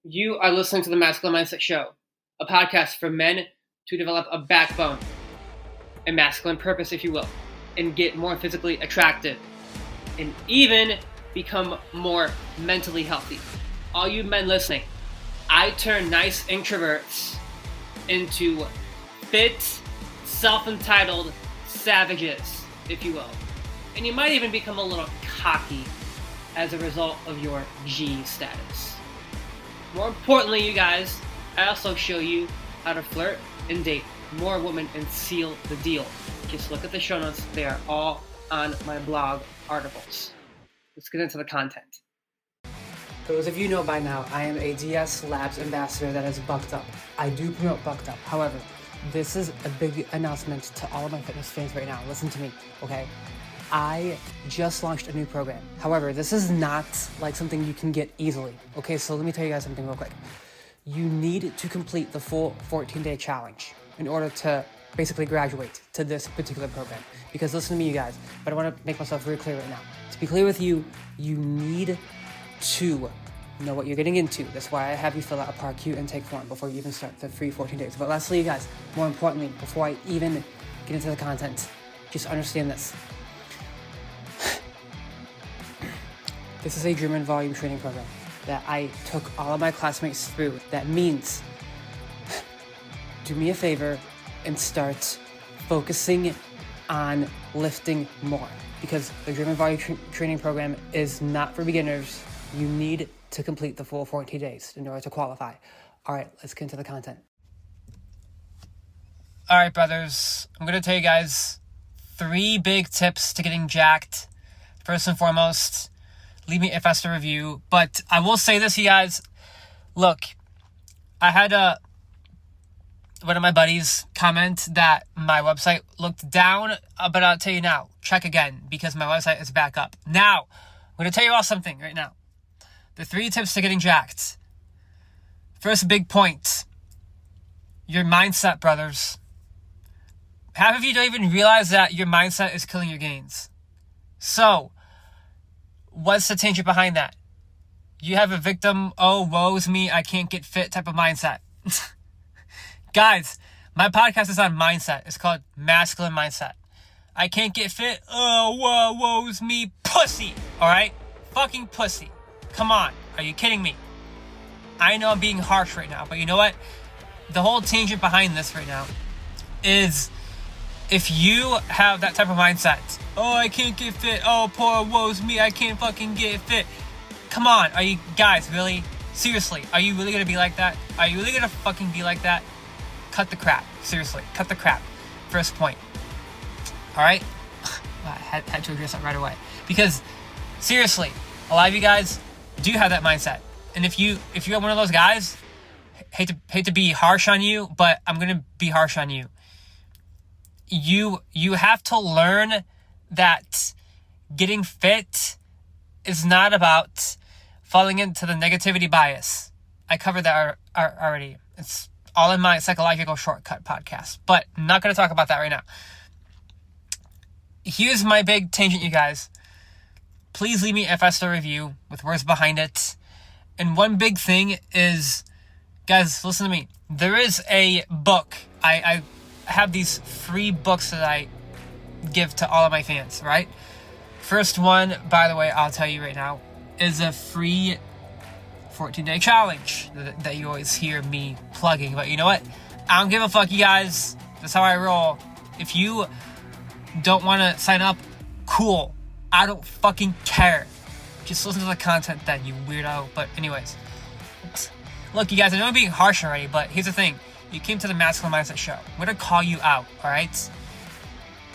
You are listening to the Masculine Mindset Show, a podcast for men to develop a backbone, a masculine purpose, if you will, and get more physically attractive, and even become more mentally healthy. All you men listening, I turn nice introverts into fit, self-entitled savages, if you will. And you might even become a little cocky as a result of your G status. More importantly, you guys, I also show you how to flirt and date more women and seal the deal. Just look at the show notes. They are all on my blog articles. Let's get into the content. For those of you who know by now, I am a DS Labs ambassador that is Bucked Up. I do promote Bucked Up. However, this is a big announcement to all of my fitness fans right now. Listen to me, okay? I just launched a new program. However, this is not like something you can get easily. Okay, so let me tell you guys something real quick. You need to complete the full 14-day challenge in order to basically graduate to this particular program. Because listen to me, you guys, but I want to make myself very clear right now. To be clear with you, you need to know what you're getting into. That's why I have you fill out a PAR-Q intake form before you even start the free 14 days. But lastly, you guys, more importantly, before I even get into the content, just understand this. This is a German volume training program that I took all of my classmates through. That means, do me a favor and start focusing on lifting more. Because the German volume training program is not for beginners. You need to complete the full 14 days in order to qualify. All right, let's get into the content. All right, brothers, I'm going to tell you guys 3 big tips to getting jacked. First and foremost, leave me a 5-star review. But I will say this, you guys. Look, I had one of my buddies comment that my website looked down, but I'll tell you now, check again, because my website is back up. Now, I'm going to tell you all something right now. The 3 tips to getting jacked. First big point, your mindset, brothers. Half of you don't even realize that your mindset is killing your gains. So, what's the tangent behind that? You have a victim, oh, woe's me, I can't get fit type of mindset. Guys, my podcast is on mindset. It's called Masculine Mindset. I can't get fit, oh, woe's me, pussy, all right? Fucking pussy. Come on, are you kidding me? I know I'm being harsh right now, but you know what? The whole tangent behind this right now is if you have that type of mindset, oh, I can't get fit, oh, poor woe's me, I can't fucking get fit. Come on, are you guys really? Seriously, are you really gonna be like that? Are you really gonna fucking be like that? Cut the crap. Seriously, cut the crap. First point. Alright? I had to address that right away. Because, seriously, a lot of you guys do have that mindset. And if you're one of those guys, hate to be harsh on you, but I'm gonna be harsh on you. You have to learn that getting fit is not about falling into the negativity bias. I covered that already. It's all in my psychological shortcut podcast, but I'm not going to talk about that right now. Here's my big tangent, you guys. Please leave me a 5-star review with words behind it. And one big thing is, guys, listen to me. There is a book. I have these free books that I give to all of my fans, right? First one, by the way, I'll tell you right now, is a free 14-day challenge that you always hear me plugging. But you know what? I don't give a fuck, you guys. That's how I roll. If you don't want to sign up, cool. I don't fucking care. Just listen to the content then, you weirdo. But anyways. Look, you guys, I know I'm being harsh already, but here's the thing. You came to the Masculine Mindset Show. I'm going to call you out, alright?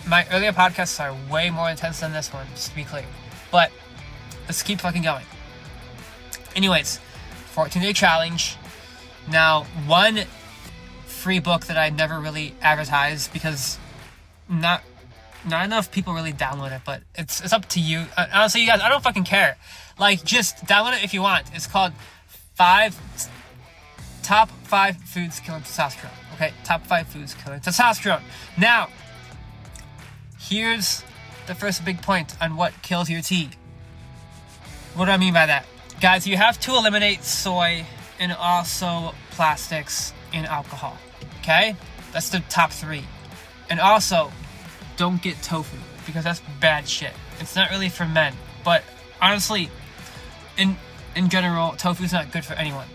My earlier podcasts are way more intense than this one, just to be clear. But let's keep fucking going. Anyways, 14-day challenge. Now, one free book that I never really advertised because not enough people really download it, but it's up to you. Honestly, you guys, I don't fucking care. Like, just download it if you want. It's called Top 5 Foods Killing Testosterone. Okay, Top 5 Foods Killing Testosterone. Now, here's the first big point on what kills your T. What do I mean by that? Guys, you have to eliminate soy and also plastics and alcohol. Okay? That's the top 3. And also, don't get tofu, because that's bad shit. It's not really for men, but honestly, in general, tofu's not good for anyone.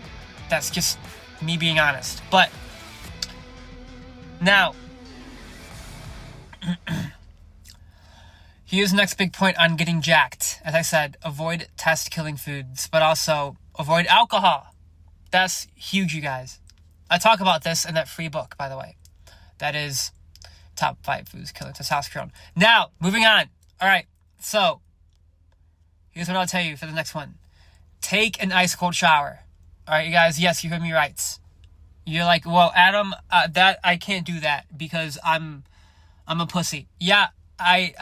That's just me being honest. But now, here's the next big point on getting jacked. As I said, avoid test-killing foods, but also avoid alcohol. That's huge, you guys. I talk about this in that free book, by the way. That is top 5 foods killing testosterone. Now, moving on. All right, so here's what I'll tell you for the next one. Take an ice-cold shower. All right, you guys, yes, you heard me right. You're like, well, Adam, that I can't do that because I'm a pussy. Yeah, I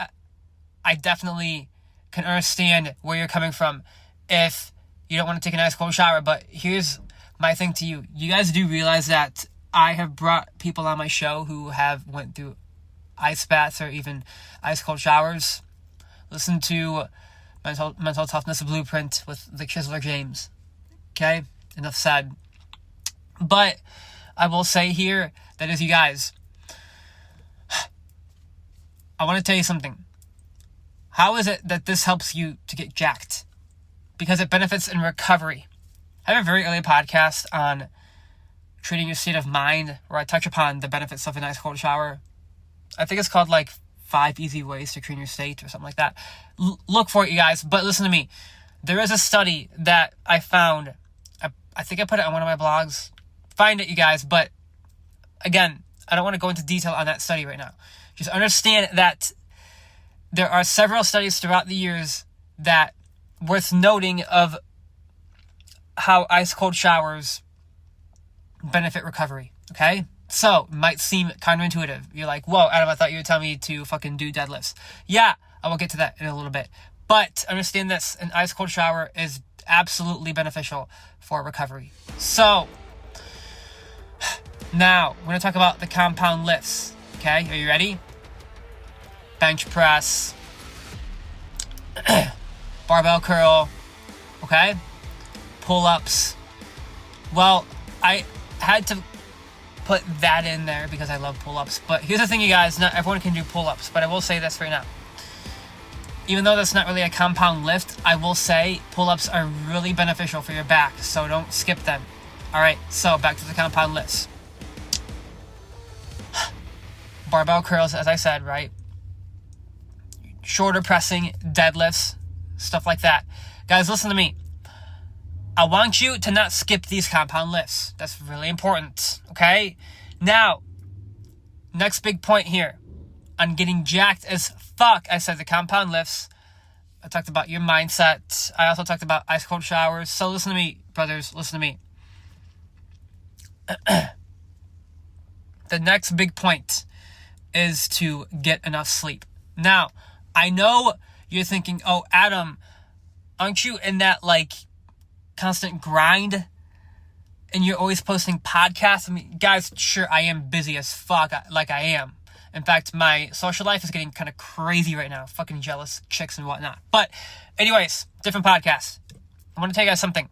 definitely can understand where you're coming from if you don't want to take an ice-cold shower, but here's my thing to you. You guys do realize that I have brought people on my show who have went through ice baths or even ice-cold showers. Listen to Mental Toughness Blueprint with the Chisler James. Okay? Enough said. But I will say here that as you guys, I want to tell you something. How is it that this helps you to get jacked? Because it benefits in recovery. I have a very early podcast on treating your state of mind where I touch upon the benefits of a nice cold shower. I think it's called like 5 easy ways to clean your state or something like that. Look for it, you guys. But listen to me. There is a study that I found. I think I put it on one of my blogs. Find it, you guys. But again, I don't want to go into detail on that study right now. Just understand that there are several studies throughout the years that worth noting of how ice cold showers benefit recovery. Okay? So, might seem counterintuitive. You're like, whoa, Adam, I thought you would tell me to fucking do deadlifts. Yeah, I will get to that in a little bit. But understand this, an ice cold shower is absolutely beneficial for recovery. So, now, we're going to talk about the compound lifts. Okay, are you ready? Bench press, barbell curl, okay? Pull-ups. Well, I had to put that in there because I love pull-ups. But here's the thing, you guys, not everyone can do pull-ups, but I will say this right now. Even though that's not really a compound lift, I will say pull-ups are really beneficial for your back, so don't skip them. All right, so back to the compound lifts. Barbell curls, as I said, right? Shoulder pressing, deadlifts, stuff like that. Guys, listen to me. I want you to not skip these compound lifts. That's really important, okay? Now, next big point here on getting jacked as fuck. I said the compound lifts. I talked about your mindset. I also talked about ice cold showers. So listen to me, brothers. Listen to me. The next big point is to get enough sleep. Now, I know you're thinking, oh, Adam, aren't you in that, like, constant grind? And you're always posting podcasts? I mean, guys, sure, I am busy as fuck, like I am. In fact, my social life is getting kind of crazy right now. Fucking jealous chicks and whatnot. But anyways, different podcast. I want to tell you guys something.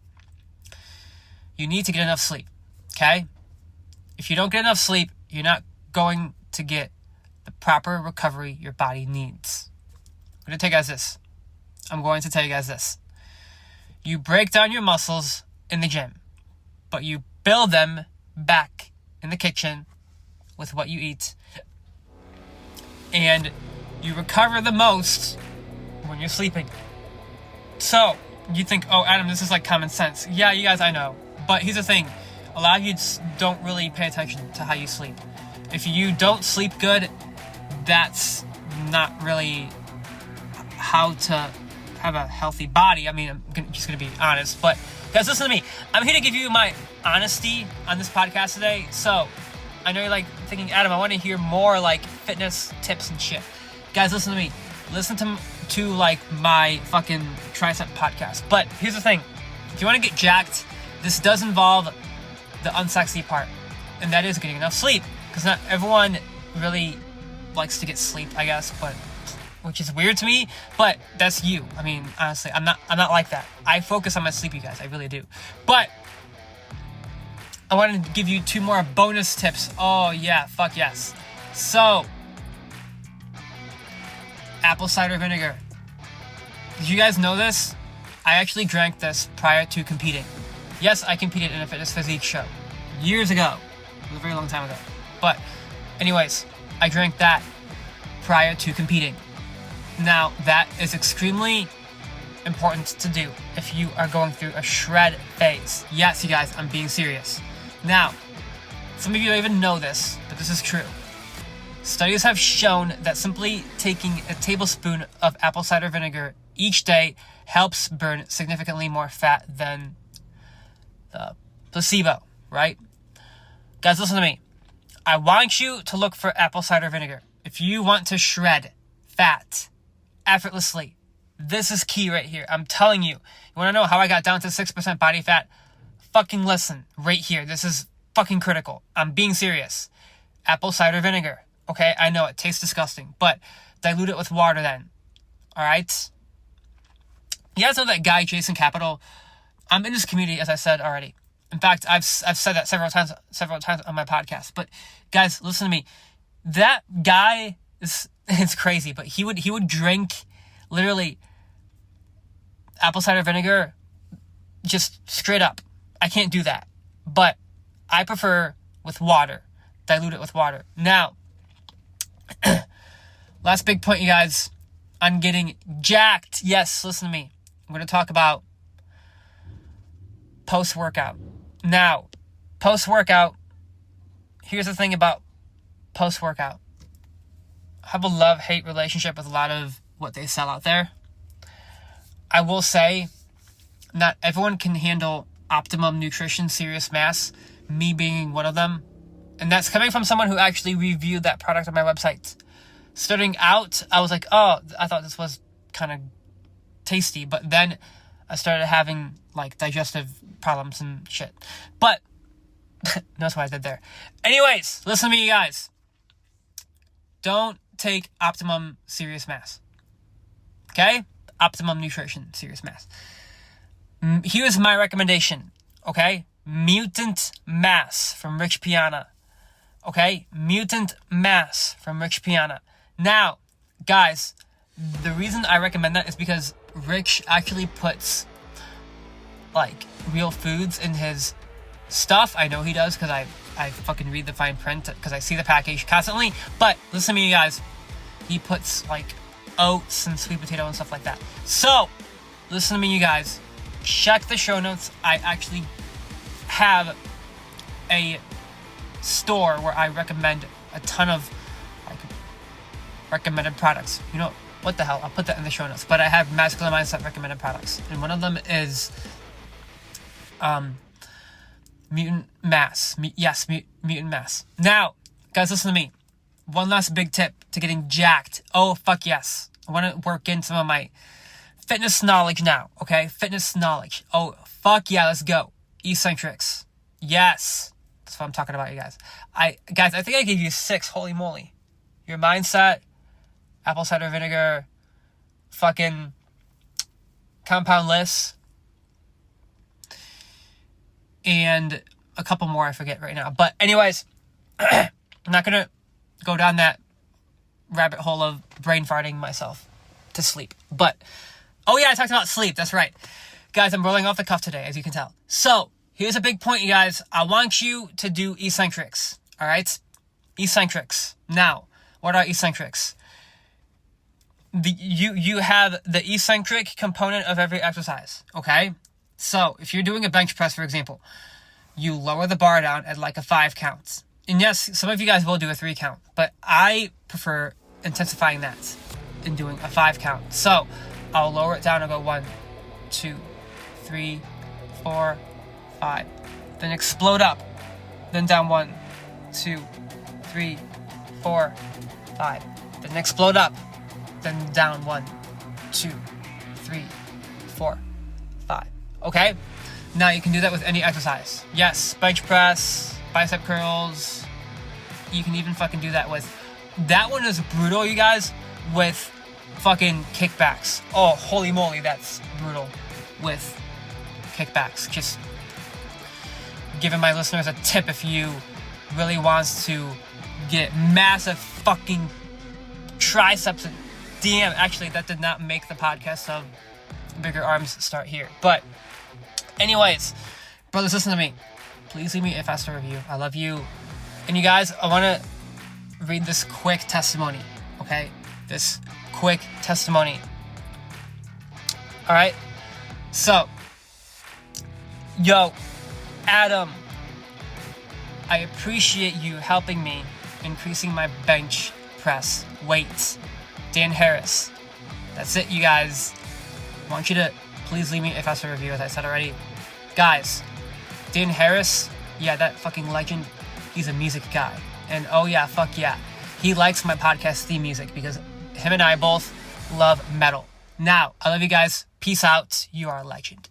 You need to get enough sleep, okay? If you don't get enough sleep, you're not going to get the proper recovery your body needs. I'm going to tell you guys this. You break down your muscles in the gym, but you build them back in the kitchen with what you eat. And you recover the most when you're sleeping. So, you think, oh, Adam, this is like common sense. Yeah, you guys, I know. But here's the thing. A lot of you don't really pay attention to how you sleep. If you don't sleep good, that's not really how to have a healthy body. I mean, I'm just going to be honest. But, guys, listen to me. I'm here to give you my honesty on this podcast today. So, I know you're, like, thinking, Adam, I want to hear more, like, fitness tips and shit. Guys, listen to me. Listen to like, my fucking tricep podcast. But here's the thing. If you want to get jacked, this does involve the unsexy part. And that is getting enough sleep. Because not everyone really likes to get sleep, I guess. But, which is weird to me. But that's you. I mean, honestly, I'm not like that. I focus on my sleep, you guys. I really do. But I want to give you 2 more bonus tips. Oh yeah, fuck yes. So, apple cider vinegar. Did you guys know this? I actually drank this prior to competing. Yes, I competed in a fitness physique show years ago. It was a very long time ago. But anyways, I drank that prior to competing. Now, that is extremely important to do if you are going through a shred phase. Yes, you guys, I'm being serious. Now, some of you don't even know this, but this is true. Studies have shown that simply taking a tablespoon of apple cider vinegar each day helps burn significantly more fat than the placebo, right? Guys, listen to me. I want you to look for apple cider vinegar. If you want to shred fat effortlessly, this is key right here. I'm telling you. You want to know how I got down to 6% body fat? Fucking listen right here. This is fucking critical. I'm being serious. Apple cider vinegar. Okay, I know it tastes disgusting, but dilute it with water then. All right? You guys know that guy, Jason Capital? I'm in this community, as I said already. In fact, I've said that several times on my podcast. But guys, listen to me. That guy it's crazy, but he would drink literally apple cider vinegar just straight up. I can't do that. But I prefer with water. Dilute it with water. Now, last big point, you guys, on getting jacked. Yes, listen to me. I'm going to talk about post-workout. Now, post-workout, here's the thing about post-workout. I have a love-hate relationship with a lot of what they sell out there. I will say, not everyone can handle optimum nutrition, serious mass, me being one of them. And that's coming from someone who actually reviewed that product on my website. Starting out, I was like, oh, I thought this was kind of tasty. But then I started having, like, digestive problems and shit. But, that's what I did there. Anyways, listen to me, you guys. Don't take optimum serious mass. Okay? Optimum nutrition, serious mass. Here's my recommendation. Okay? Mutant Mass from Rich Piana. Okay? Mutant Mass from Rich Piana. Now, guys, the reason I recommend that is because Rich actually puts, like, real foods in his stuff. I know he does because I fucking read the fine print because I see the package constantly. But listen to me, you guys. He puts, like, oats and sweet potato and stuff like that. So, listen to me, you guys. Check the show notes. I actually have a store where I recommend a ton of, like, recommended products. You know, what the hell? I'll put that in the show notes. But I have Masculine Mindset recommended products. And one of them is Mutant Mass. Mutant Mass. Now, guys, listen to me. One last big tip to getting jacked. Oh, fuck yes. I want to work in some of my fitness knowledge now, okay? Fitness knowledge. Oh, fuck yeah, let's go. Eccentrics. Yes. That's what I'm talking about, you guys. I think I gave you 6. Holy moly. Your mindset, apple cider vinegar, fucking compound lists, and a couple more I forget right now. But anyways, I'm not going to go down that rabbit hole of brain farting myself to sleep. But, oh yeah, I talked about sleep. That's right. Guys, I'm rolling off the cuff today, as you can tell. So, here's a big point, you guys. I want you to do eccentrics. All right? Eccentrics. Now, what are eccentrics? You have the eccentric component of every exercise. Okay? So, if you're doing a bench press, for example, you lower the bar down at like a 5 count. And yes, some of you guys will do a 3 count, but I prefer intensifying that and doing a 5 count. So I'll lower it down and go 1, 2, 3, 4, 5. Then explode up. Then down 1, 2, 3, 4, 5. Then explode up. Then down 1, 2, 3, 4, 5. Okay? Now you can do that with any exercise. Yes, bench press, bicep curls. You can even fucking do that with... That one is brutal, you guys, with fucking kickbacks. Oh, holy moly, that's brutal with kickbacks. Just giving my listeners a tip if you really wants to get massive fucking triceps. Damn, actually, that did not make the podcast of bigger arms start here. But anyways, brothers, listen to me. Please leave me a 5-star review. I love you. And you guys, I want to read this quick testimony, okay? This quick testimony. All right? So, yo, Adam, I appreciate you helping me increasing my bench press weights. Dan Harris. That's it, you guys. I want you to please leave me a 5-star review, as I said already. Guys, Dan Harris, yeah, that fucking legend, he's a music guy. And oh yeah, fuck yeah, he likes my podcast theme music because him and I both love metal. Now, I love you guys. Peace out. You are a legend.